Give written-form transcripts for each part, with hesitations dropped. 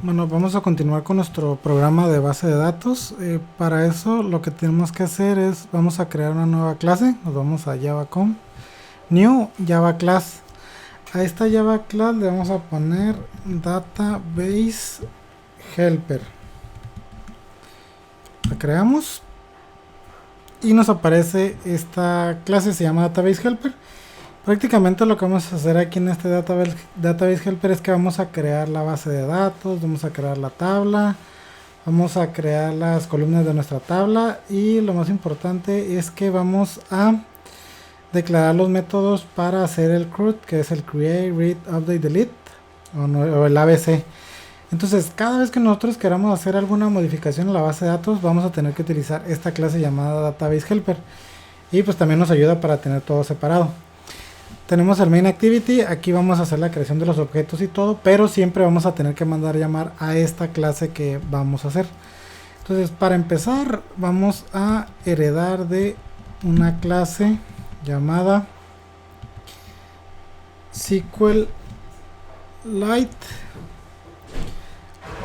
Bueno, vamos a continuar con nuestro programa de base de datos. Para eso lo que tenemos que hacer es, vamos a crear una nueva clase. Nos vamos a Java.com, New Java Class. A esta Java Class le vamos a poner Database Helper. La creamos y nos aparece esta clase, se llama Database Helper. Prácticamente lo que vamos a hacer aquí en este Database Helper es que vamos a crear la base de datos, vamos a crear la tabla, vamos a crear las columnas de nuestra tabla y lo más importante es que vamos a declarar los métodos para hacer el CRUD, que es el Create, Read, Update, Delete o el ABC. Entonces, cada vez que nosotros queramos hacer alguna modificación en la base de datos, vamos a tener que utilizar esta clase llamada Database Helper. Y pues también nos ayuda para tener todo separado. Tenemos el main activity, aquí vamos a hacer la creación de los objetos y todo, pero siempre vamos a tener que mandar llamar a esta clase que vamos a hacer. Entonces, para empezar, vamos a heredar de una clase llamada SQLite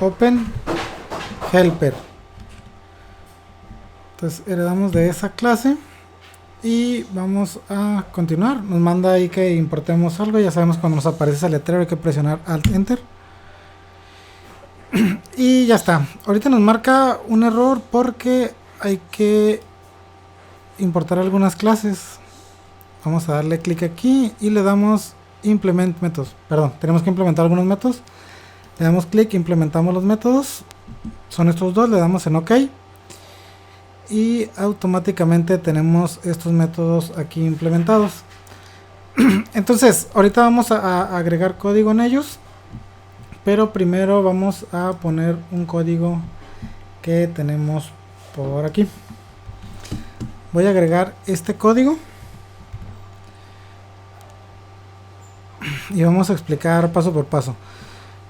Open Helper. Entonces, heredamos de esa clase. Y vamos a continuar. Nos manda ahí que importemos algo. Ya sabemos cuando nos aparece ese letrero hay que presionar Alt Enter. Y ya está. Ahorita nos marca un error porque hay que importar algunas clases. Vamos a darle clic aquí y le damos Implement Methods. Perdón, tenemos que implementar algunos métodos. Le damos clic, implementamos los métodos. Son estos dos, le damos en OK. Y automáticamente tenemos estos métodos aquí implementados. Entonces ahorita vamos a agregar código en ellos, pero primero vamos a poner un código que tenemos por aquí. Voy a agregar este código y vamos a explicar paso por paso.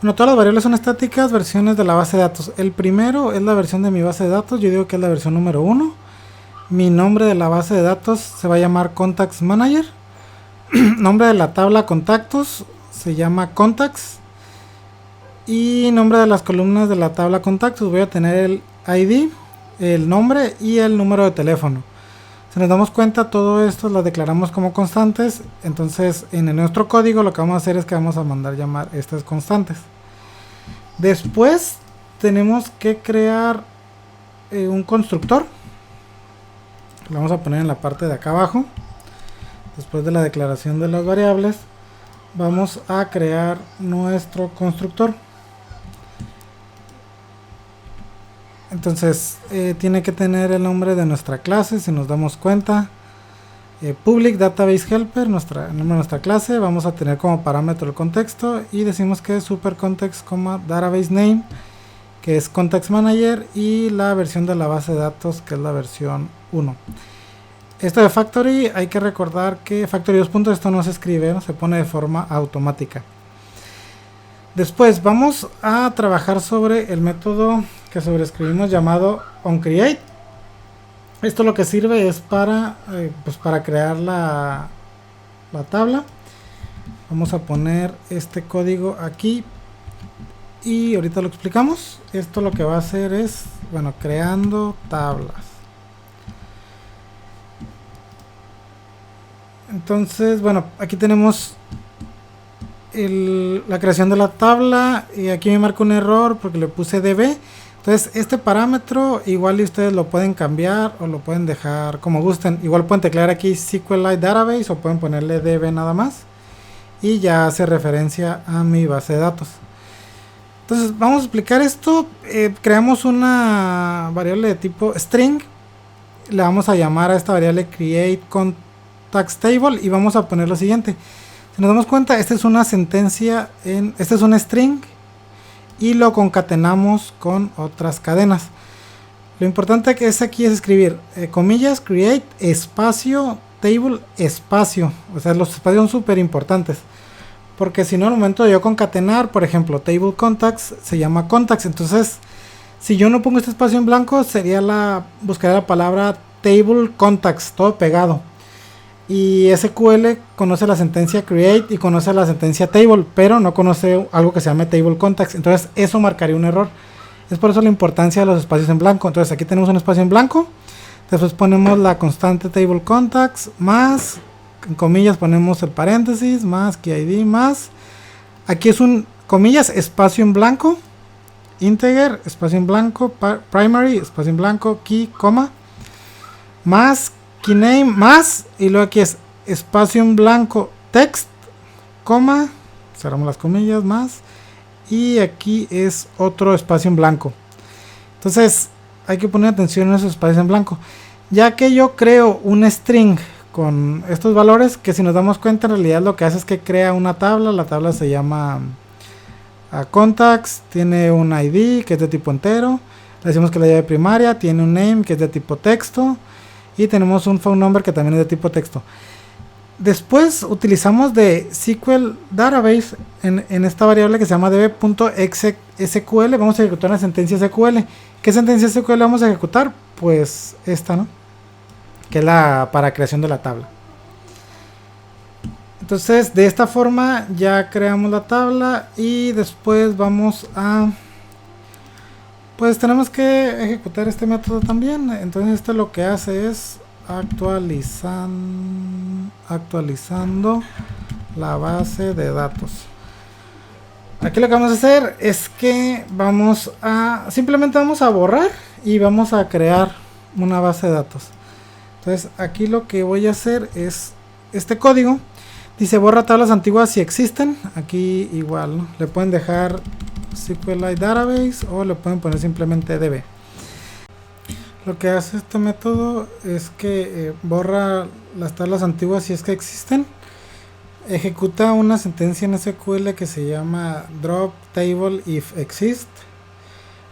Bueno, todas las variables son estáticas, versiones de la base de datos. El primero es la versión de mi base de datos, yo digo que es la versión número 1. Mi nombre de la base de datos se va a llamar Contacts Manager. Nombre de la tabla contactos se llama Contacts. Y nombre de las columnas de la tabla contactos voy a tener el ID, el nombre y el número de teléfono. Si nos damos cuenta, todo esto lo declaramos como constantes. Entonces en nuestro código lo que vamos a hacer es que vamos a mandar llamar estas constantes. Después tenemos que crear un constructor. Lo vamos a poner en la parte de acá abajo. Después de la declaración de las variables, vamos a crear nuestro constructor. Entonces tiene que tener el nombre de nuestra clase. Si nos damos cuenta, public database helper, el nombre de nuestra clase. Vamos a tener como parámetro el contexto y decimos que es supercontext, database name, que es context manager, y la versión de la base de datos, que es la versión 1. Esto de factory, hay que recordar que factory 2 puntos, esto no se escribe, ¿no? Se pone de forma automática. Después vamos a trabajar sobre el método que sobreescribimos llamado onCreate. Esto lo que sirve es para crear la tabla. Vamos a poner este código aquí y ahorita lo explicamos. Esto lo que va a hacer es, bueno, creando tablas. Entonces, bueno, aquí tenemos la creación de la tabla y aquí me marca un error porque le puse db. Entonces este parámetro igual ustedes lo pueden cambiar o lo pueden dejar como gusten. Igual pueden teclear aquí SQLite Database o pueden ponerle db nada más y ya hace referencia a mi base de datos. Entonces vamos a explicar esto. Creamos una variable de tipo string. Le vamos a llamar a esta variable create context table y vamos a poner lo siguiente. Si nos damos cuenta, esta es una sentencia, este es un string y lo concatenamos con otras cadenas. Lo importante que es aquí es escribir comillas, create, espacio, table, espacio. O sea, los espacios son súper importantes. Porque si no, al momento de yo concatenar, por ejemplo, table contacts, se llama contacts. Entonces, si yo no pongo este espacio en blanco, sería buscaría la palabra table contacts, todo pegado. Y SQL conoce la sentencia create y conoce la sentencia table, pero no conoce algo que se llame table context. Entonces eso marcaría un error. Es por eso la importancia de los espacios en blanco. Entonces aquí tenemos un espacio en blanco. Después ponemos la constante table context más, en comillas ponemos el paréntesis, más keyID, más. Aquí es un, comillas, espacio en blanco, integer, espacio en blanco, primary, espacio en blanco, key, coma, más keyname, más, y luego aquí es espacio en blanco, text, coma, cerramos las comillas, más, y aquí es otro espacio en blanco. Entonces hay que poner atención a esos espacios en blanco, ya que yo creo un string con estos valores, que si nos damos cuenta en realidad lo que hace es que crea una tabla. La tabla se llama contacts, tiene un ID que es de tipo entero, le decimos que la llave primaria tiene un name que es de tipo texto, y tenemos un phone number que también es de tipo texto. Después utilizamos de SQL Database en esta variable que se llama db.sql. Vamos a ejecutar una sentencia SQL. ¿Qué sentencia SQL vamos a ejecutar? Pues esta, ¿no? Que es la para creación de la tabla. Entonces de esta forma ya creamos la tabla y después vamos a, pues tenemos que ejecutar este método también. Entonces esto lo que hace es actualizando la base de datos. Aquí lo que vamos a hacer es que simplemente vamos a borrar y vamos a crear una base de datos. Entonces aquí lo que voy a hacer es este código. Dice borra tablas antiguas si existen. Aquí igual, ¿no? Le pueden dejar SQLite Database o le pueden poner simplemente DB. Lo que hace este método es que borra las tablas antiguas si es que existen. Ejecuta una sentencia en SQL que se llama drop table if exist.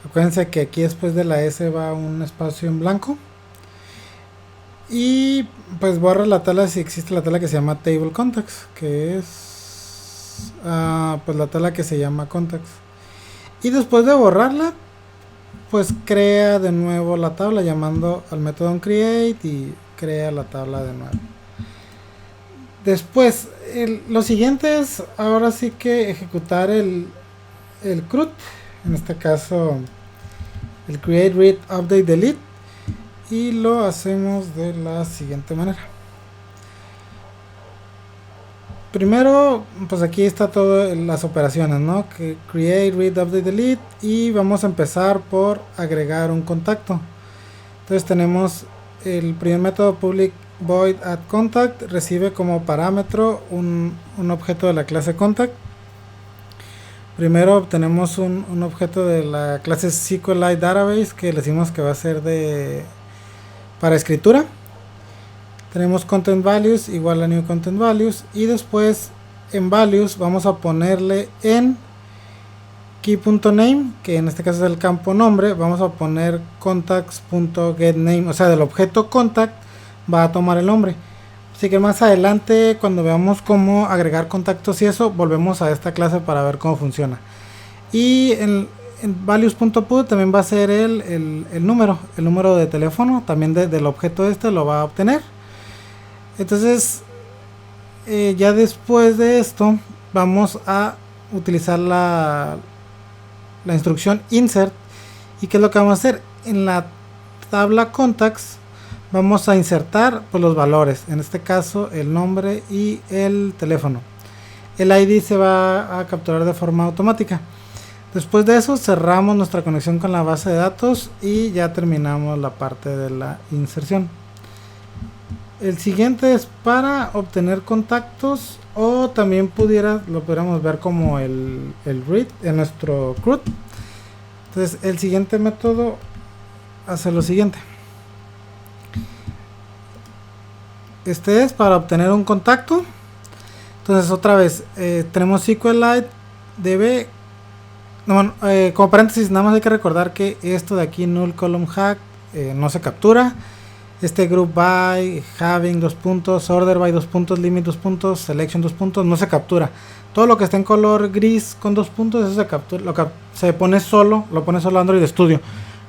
Acuérdense que aquí después de la S va un espacio en blanco. Y pues borra la tabla si existe la tabla que se llama table context, que es pues la tabla que se llama context. Y después de borrarla, pues crea de nuevo la tabla llamando al método onCreate y crea la tabla de nuevo. Después, lo siguiente es ahora sí que ejecutar el CRUD, en este caso el create, read, update, delete, y lo hacemos de la siguiente manera. Primero, pues aquí está todas las operaciones, ¿no? Que create, read, update, delete, y vamos a empezar por agregar un contacto. Entonces tenemos el primer método public void add contact, recibe como parámetro un objeto de la clase contact. Primero obtenemos un objeto de la clase SQLite Database que le decimos que va a ser para escritura. Tenemos content values igual a new content values, y después en values vamos a ponerle en key.name, que en este caso es el campo nombre, vamos a poner contacts.getName, o sea, del objeto contact va a tomar el nombre. Así que más adelante, cuando veamos cómo agregar contactos y eso, volvemos a esta clase para ver cómo funciona. Y en values.put también va a ser el número de teléfono, también del objeto lo va a obtener. Entonces ya después de esto vamos a utilizar la instrucción insert. ¿Y qué es lo que vamos a hacer? En la tabla contacts vamos a insertar pues los valores, en este caso el nombre y el teléfono. El ID se va a capturar de forma automática. Después de eso cerramos nuestra conexión con la base de datos y ya terminamos la parte de la inserción. El siguiente es para obtener contactos, o también lo pudiéramos ver como el read en nuestro CRUD. Entonces el siguiente método hace lo siguiente. Este es para obtener un contacto. Entonces otra vez tenemos SQLite DB. Como paréntesis, nada más hay que recordar que esto de aquí, null column hack, no se captura. Este group by, having, order by, limit, selection, no se captura. Todo lo que está en color gris con 2 puntos, eso se captura, lo pone solo Android Studio.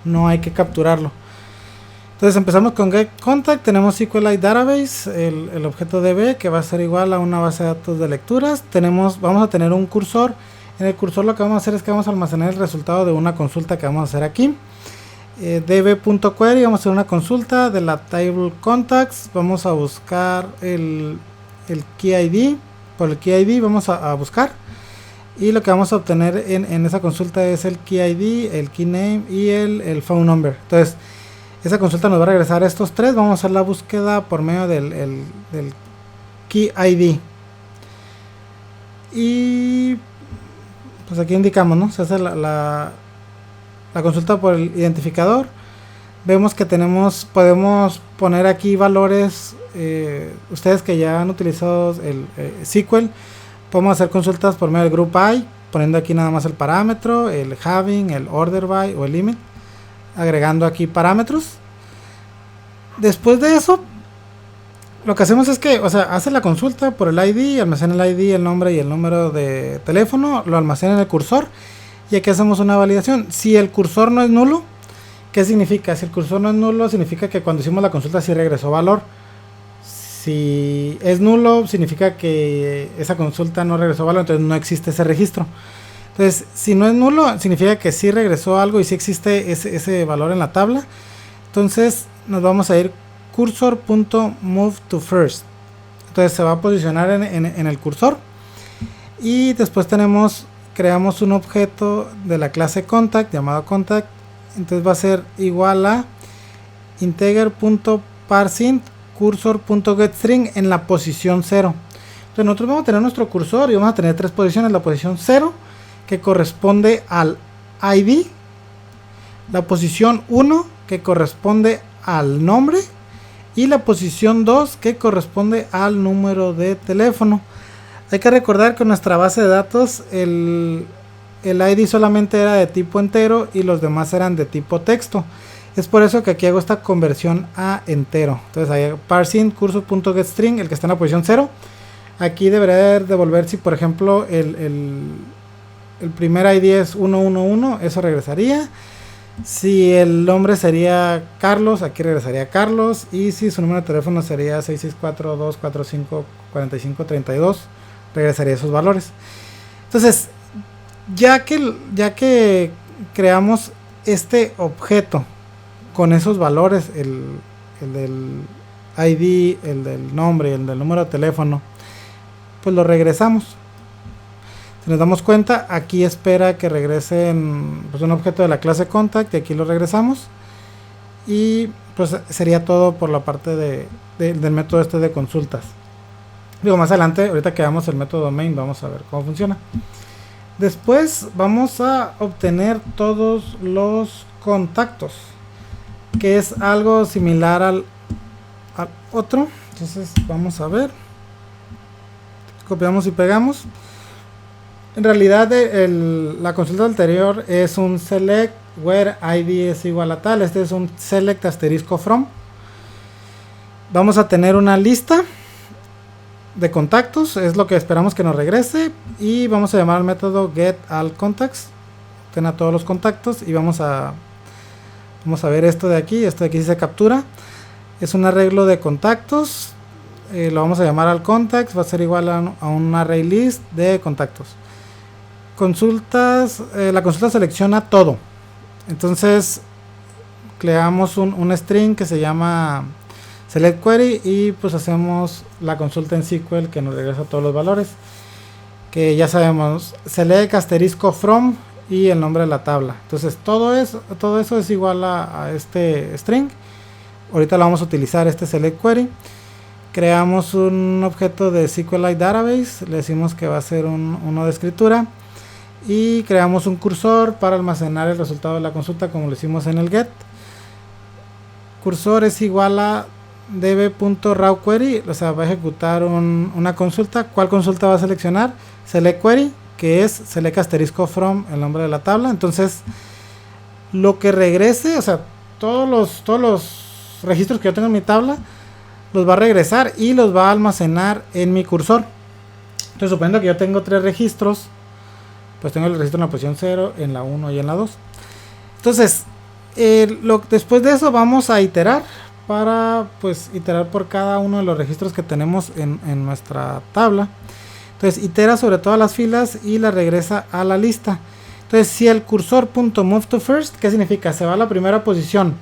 No hay que capturarlo. Entonces empezamos con getContact, tenemos SQLite Database, el objeto DB que va a ser igual a una base de datos de lecturas. Vamos a tener un cursor. En el cursor lo que vamos a hacer es que vamos a almacenar el resultado de una consulta que vamos a hacer aquí. db.query, vamos a hacer una consulta de la table contacts, vamos a buscar el key ID, por el key ID vamos a buscar, y lo que vamos a obtener en esa consulta es el key ID, el key name y el phone number. Entonces esa consulta nos va a regresar estos tres. Vamos a hacer la búsqueda por medio del key ID, y pues aquí indicamos, ¿no? Se hace la consulta por el identificador. Vemos que podemos poner aquí valores. Ustedes que ya han utilizado el SQL, podemos hacer consultas por medio del group by, poniendo aquí nada más el parámetro, el having, el order by o el limit, agregando aquí parámetros. Después de eso, lo que hacemos es que, hace la consulta por el ID, almacena el ID, el nombre y el número de teléfono, lo almacena en el cursor, y aquí hacemos una validación. Si el cursor no es nulo, ¿qué significa? Si el cursor no es nulo, significa que cuando hicimos la consulta sí regresó valor. Si es nulo, significa que esa consulta no regresó valor, entonces no existe ese registro. Entonces, si no es nulo, significa que sí regresó algo y sí existe ese valor en la tabla. Entonces nos vamos a ir cursor.moveToFirst. Entonces se va a posicionar en el cursor, y después creamos un objeto de la clase contact llamado contact. Entonces va a ser igual a integer.parseInt cursor.getString en la posición 0. Entonces nosotros vamos a tener nuestro cursor y vamos a tener tres posiciones: la posición 0, que corresponde al ID, la posición 1, que corresponde al nombre, y la posición 2, que corresponde al número de teléfono. Hay que recordar que en nuestra base de datos el ID solamente era de tipo entero y los demás eran de tipo texto. Es por eso que aquí hago esta conversión a entero. Entonces ahí parseInt cursor.getString, el que está en la posición 0. Aquí debería devolver, si por ejemplo el primer ID es 111, eso regresaría. Si el nombre sería Carlos, aquí regresaría Carlos. Y si su número de teléfono sería 664-245-4532, regresaría esos valores. Entonces, ya que creamos este objeto con esos valores, el del ID, el del nombre y el del número de teléfono, pues lo regresamos. Si nos damos cuenta, aquí espera que regrese pues un objeto de la clase contact, y aquí lo regresamos. Y pues sería todo por la parte del método este de consultas. Digo, más adelante, ahorita que veamos el método main, vamos a ver cómo funciona. Después vamos a obtener todos los contactos, que es algo similar al otro. Entonces vamos a ver, copiamos y pegamos. En realidad la consulta anterior es un select where ID es igual a tal. Este es un select asterisco from. Vamos a tener una lista de contactos, es lo que esperamos que nos regrese, y vamos a llamar al método getAllContacts, obtener a todos los contactos, y vamos a ver esto de aquí sí se captura. Es un arreglo de contactos, lo vamos a llamar al contacts, va a ser igual a un array list de contactos. Consultas, la consulta selecciona todo. Entonces creamos un string que se llama select query, y pues hacemos la consulta en SQL que nos regresa todos los valores, que ya sabemos, select asterisco from y el nombre de la tabla. Entonces todo eso es igual a este string. Ahorita lo vamos a utilizar, este select query. Creamos un objeto de SQLite Database, le decimos que va a ser uno de escritura, y creamos un cursor para almacenar el resultado de la consulta como lo hicimos en el get. Cursor es igual a db.rawQuery, va a ejecutar una consulta. ¿Cuál consulta va a seleccionar? Select query, que es select asterisco from, el nombre de la tabla. Entonces lo que regrese, todos los registros que yo tengo en mi tabla, los va a regresar y los va a almacenar en mi cursor. Entonces, suponiendo que yo tengo 3 registros, pues tengo el registro en la posición 0, en la 1 y en la 2. Entonces, Después de eso vamos a iterar para pues iterar por cada uno de los registros que tenemos en nuestra tabla. Entonces itera sobre todas las filas y la regresa a la lista. Entonces si el cursor.move to first, ¿qué significa? Se va a la primera posición.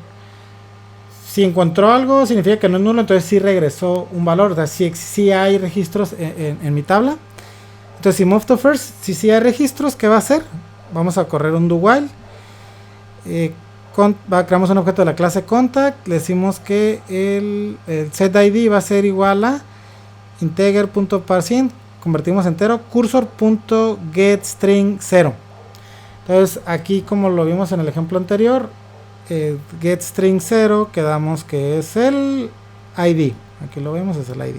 Si encontró algo, significa que no es nulo, entonces sí regresó un valor. O sea, sí hay registros en mi tabla. Entonces si move to first, si sí hay registros, ¿qué va a hacer? Vamos a correr un do while. Creamos un objeto de la clase contact. Le decimos que el setID va a ser igual a integer.parseInt, convertimos entero, cursor.getString0. Entonces aquí, como lo vimos en el ejemplo anterior, getString0 quedamos que es el ID. Aquí lo vemos, es el ID.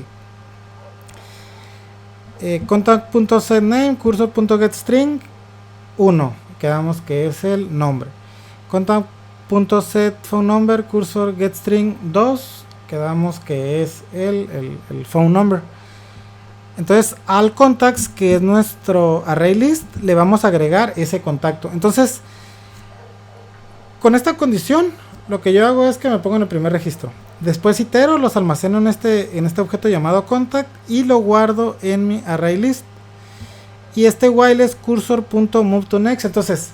Contact.setName, cursor.getString1, quedamos que es el nombre. Contact.setPhoneNumber, cursor getString2, quedamos que es el phone number. Entonces al contacts, que es nuestro array list, le vamos a agregar ese contacto. Entonces con esta condición lo que yo hago es que me pongo en el primer registro, después itero, los almaceno en este objeto llamado contact y lo guardo en mi array list. Y este while es cursor.moveToNext. Entonces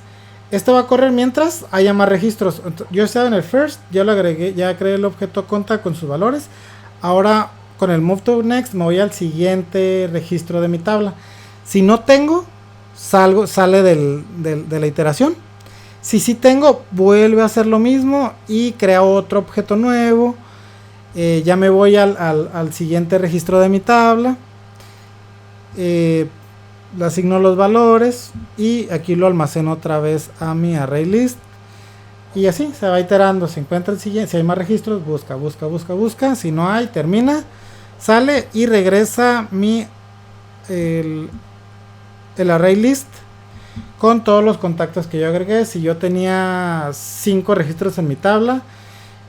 esto va a correr mientras haya más registros. Yo estaba en el first, ya lo agregué, ya creé el objeto contact con sus valores. Ahora con el move to next me voy al siguiente registro de mi tabla. Si no tengo, sale de la iteración. Si sí tengo, vuelve a hacer lo mismo y crea otro objeto nuevo. Ya me voy al siguiente registro de mi tabla. Le asigno los valores y aquí lo almaceno otra vez a mi array list. Y así se va iterando. Se encuentra el siguiente. Si hay más registros, busca. Si no hay, termina, sale y regresa el array list con todos los contactos que yo agregué. Si yo tenía 5 registros en mi tabla,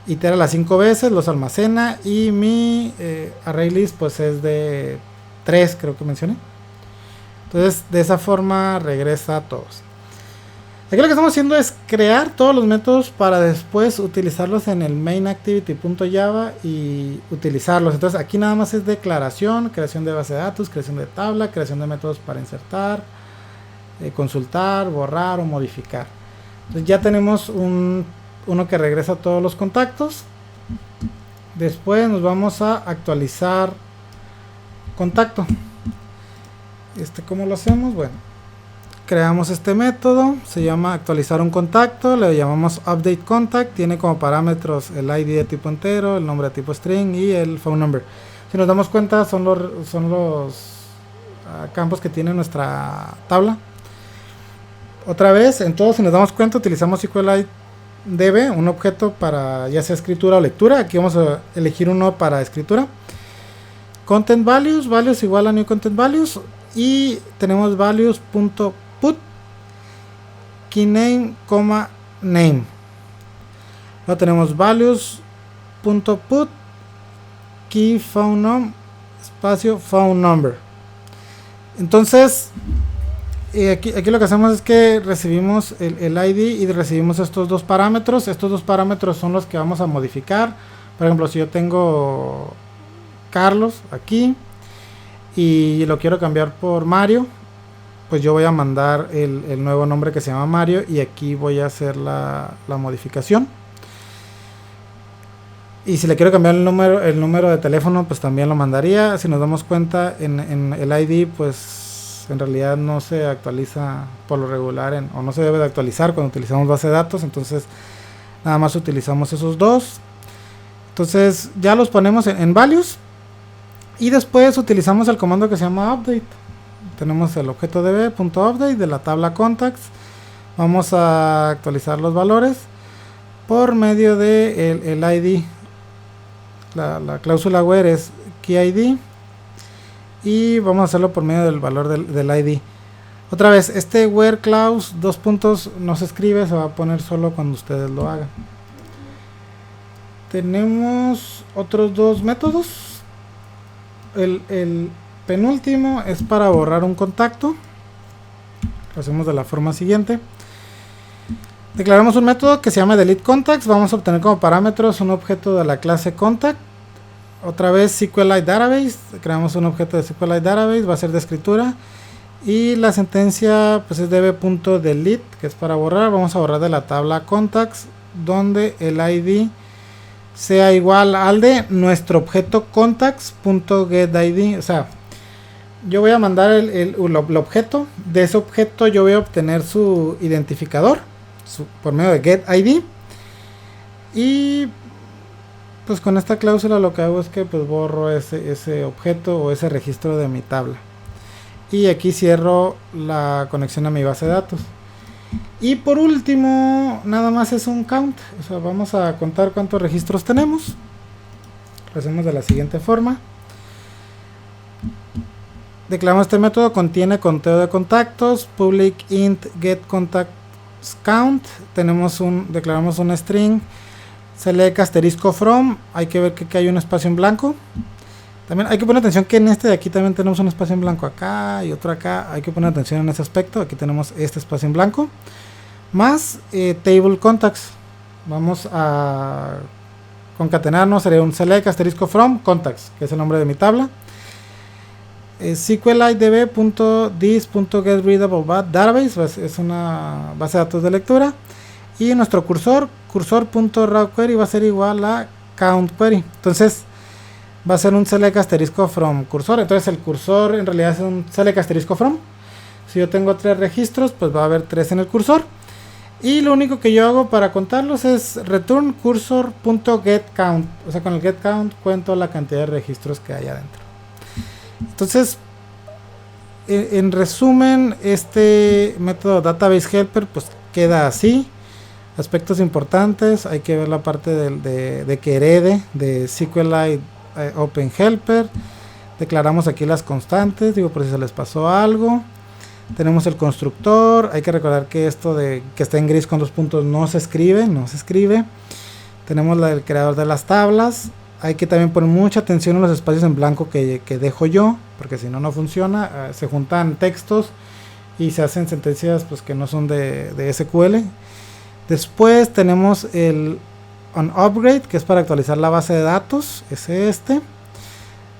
itera las 5 veces, los almacena y mi array list pues es de 3, creo que mencioné. Entonces de esa forma regresa a todos. Aquí lo que estamos haciendo es crear todos los métodos para después utilizarlos en el mainActivity.java y utilizarlos. Entonces aquí nada más es declaración, creación de base de datos, creación de tabla, creación de métodos para insertar, consultar, borrar o modificar. Entonces ya tenemos uno que regresa a todos los contactos. Después nos vamos a actualizar contacto. ¿Cómo lo hacemos? Bueno, creamos este método, se llama actualizar un contacto, le llamamos update contact, tiene como parámetros el ID de tipo entero, el nombre de tipo string y el phone number. Si nos damos cuenta, son los campos que tiene nuestra tabla. Otra vez, en todos, si nos damos cuenta, utilizamos SQLite-DB, un objeto para ya sea escritura o lectura. Aquí vamos a elegir uno para escritura. Content values igual a new content values. Y tenemos values.put keyname, name. Luego tenemos values.put key phone number, espacio phone number. Entonces aquí lo que hacemos es que recibimos el ID y recibimos estos dos parámetros. Estos dos parámetros son los que vamos a modificar. Por ejemplo, si yo tengo Carlos aquí y lo quiero cambiar por Mario, pues yo voy a mandar el nuevo nombre que se llama Mario y aquí voy a hacer la modificación. Y si le quiero cambiar el número de teléfono, pues también lo mandaría. Si nos damos cuenta, en el ID pues en realidad no se actualiza por lo regular o no se debe de actualizar cuando utilizamos base de datos. Entonces nada más utilizamos esos dos. Entonces ya los ponemos en values. Y después utilizamos el comando que se llama update. Tenemos el objeto db.update de la tabla contacts. Vamos a actualizar los valores por medio de el ID. La cláusula where es keyID. Y vamos a hacerlo por medio del valor del ID. Otra vez, este where clause, dos puntos, no se escribe, se va a poner solo cuando ustedes lo hagan. Tenemos otros dos métodos. El penúltimo es para borrar un contacto. Lo hacemos de la forma siguiente. Declaramos un método que se llama delete contacts. Vamos a obtener como parámetros un objeto de la clase contact. Otra vez SQLite Database. Creamos un objeto de SQLite Database. Va a ser de escritura. Y la sentencia pues es db.delete, que es para borrar. Vamos a borrar de la tabla contacts, donde el ID sea igual al de nuestro objeto contacts.getID. O sea, yo voy a mandar el objeto. De ese objeto yo voy a obtener su identificador por medio de getID. Y pues con esta cláusula lo que hago es que pues borro ese objeto o ese registro de mi tabla. Y aquí cierro la conexión a mi base de datos. Y por último, nada más es un count. O sea, vamos a contar cuántos registros tenemos. Lo hacemos de la siguiente forma. Declaramos este método, contiene conteo de contactos, public int get contacts count. Declaramos un string, select asterisco from. Hay que ver que hay un espacio en blanco. También hay que poner atención que en este de aquí también tenemos un espacio en blanco acá y otro acá. Hay que poner atención en ese aspecto. Aquí tenemos este espacio en blanco. Más table contacts. Vamos a concatenarnos. Sería un select asterisco from contacts, que es el nombre de mi tabla. SQLite db.this.getReadable database. Es una base de datos de lectura. Y nuestro cursor.rawQuery va a ser igual a countQuery. Entonces va a ser un select asterisco from cursor. Entonces el cursor en realidad es un select asterisco from. Si yo tengo 3 registros, pues va a haber 3 en el cursor. Y lo único que yo hago para contarlos es return cursor.getCount. O sea, con el getCount cuento la cantidad de registros que hay adentro. Entonces, en resumen, este método database helper pues queda así. Aspectos importantes, hay que ver la parte de que herede de SQLite Open Helper. Declaramos aquí las constantes, digo por si se les pasó algo. Tenemos el constructor, hay que recordar que esto de que está en gris con 2 puntos no se escribe. Tenemos el creador de las tablas. Hay que también poner mucha atención en los espacios en blanco que dejo yo, porque si no, no funciona. Se juntan textos y se hacen sentencias pues, que no son de SQL. Después tenemos el onUpgrade, que es para actualizar la base de datos, es este.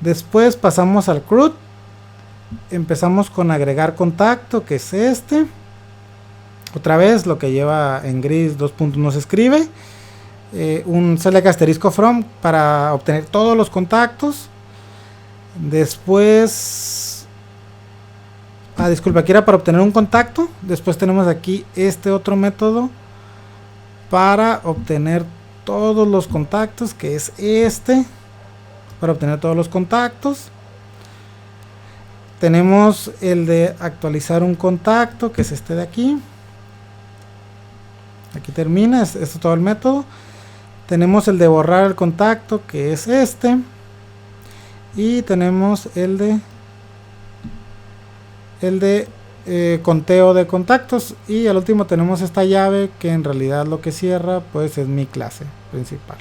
Después pasamos al CRUD. Empezamos con agregar contacto, que es este. Otra vez lo que lleva en gris 2 puntos no se escribe. Un select asterisco from para obtener todos los contactos. Después disculpa, aquí era para obtener un contacto. Después tenemos aquí este otro método para obtener todos los contactos, que es este, para obtener todos los contactos. Tenemos el de actualizar un contacto, que es este de aquí. Aquí termina, esto es todo el método. Tenemos el de borrar el contacto, que es este. Y tenemos el de conteo de contactos. Y al último tenemos esta llave que en realidad lo que cierra pues es mi clase principal.